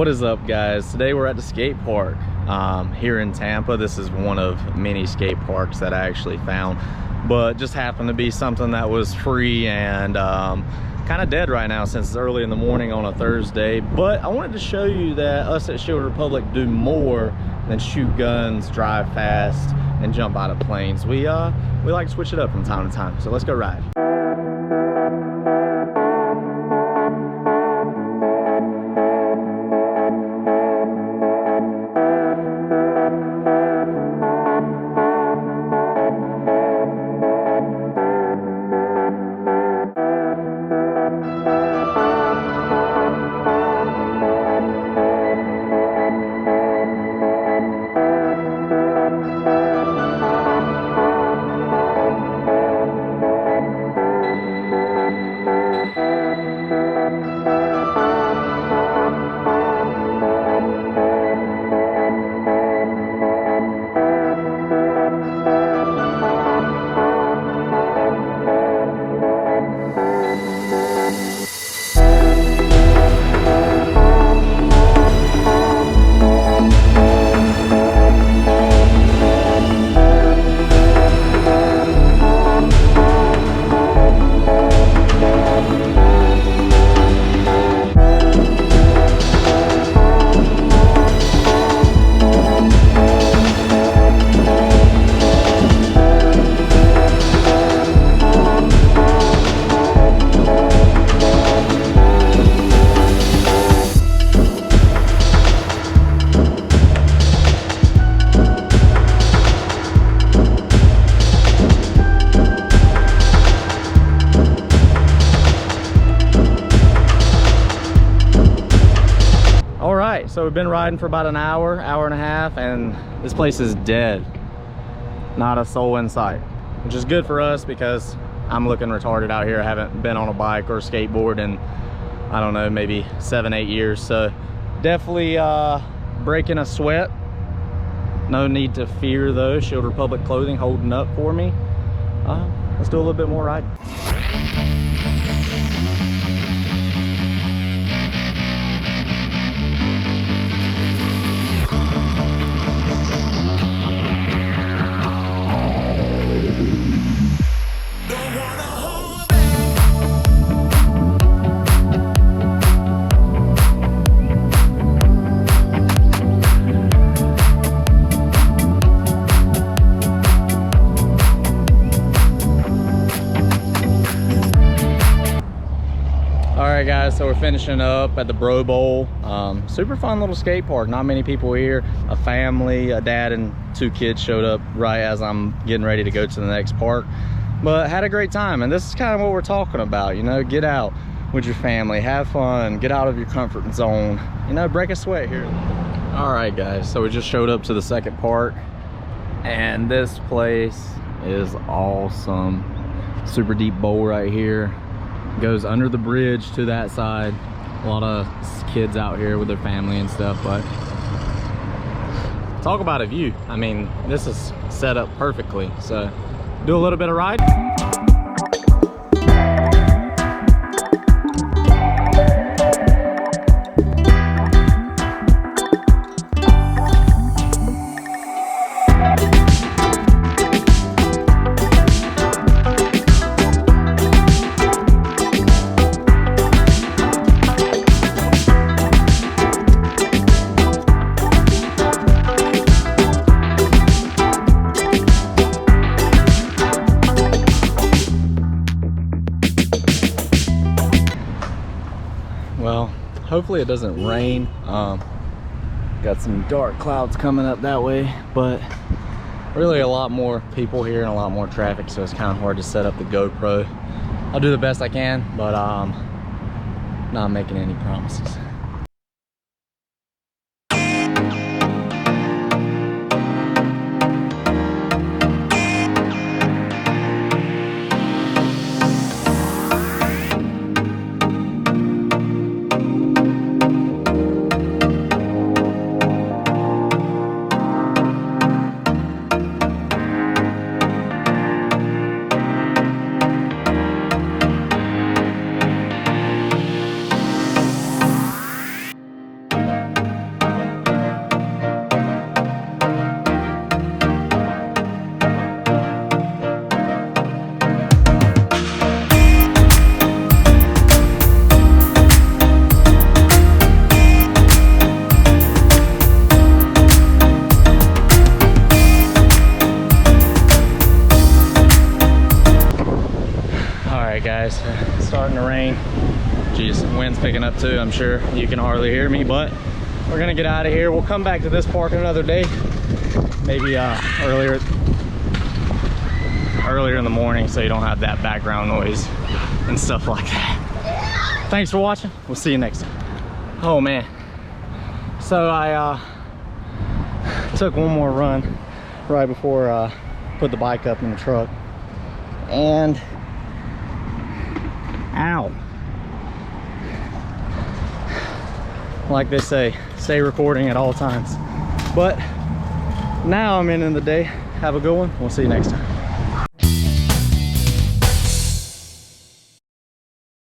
What is up, guys? Today we're at the skate park here in Tampa. This is one of many skate parks that I actually found, but just happened to be something that was free and kind of dead right now since it's early in the morning on a Thursday. But I wanted to show you that us at Shield Republic do more than shoot guns, drive fast, and jump out of planes. We like to switch it up from time to time, so let's go ride. So we've been riding for about an hour and a half, and this place is dead. Not a soul in sight, which is good for us because I'm looking retarded out here. I haven't been on a bike or a skateboard in, I don't know, maybe 7-8 years. So definitely breaking a sweat. No need to fear though. Shield Republic clothing holding up for me. Let's do a little bit more riding. Alright guys, so we're finishing up at the Bro Bowl. Super fun little skate park. Not many people here. A family, a dad and 2 kids showed up right as I'm getting ready to go to the next park. But had a great time, and this is kind of what we're talking about, you know, get out with your family, have fun, get out of your comfort zone, you know, break a sweat here. Alright guys, so we just showed up to the second park, and this place is awesome. Super deep bowl right here. Goes under the bridge to that side. A lot of kids out here with their family and stuff, but talk about a view. I mean, this is set up perfectly. So do a little bit of ride. Well, hopefully it doesn't rain. Got some dark clouds coming up that way, but really a lot more people here and a lot more traffic, so it's kind of hard to set up the GoPro. I'll do the best I can, but not making any promises. right, guys, it's starting to rain. Geez, wind's picking up too. I'm sure you can hardly hear me, but we're gonna get out of here. We'll come back to this park another day, maybe earlier in the morning, so you don't have that background noise and stuff like that. Thanks for watching. We'll see you next time. Oh man, so I took one more run right before put the bike up in the truck, and ow, like they say, stay recording at all times. But now I'm ending the day. Have a good one. We'll see you next time.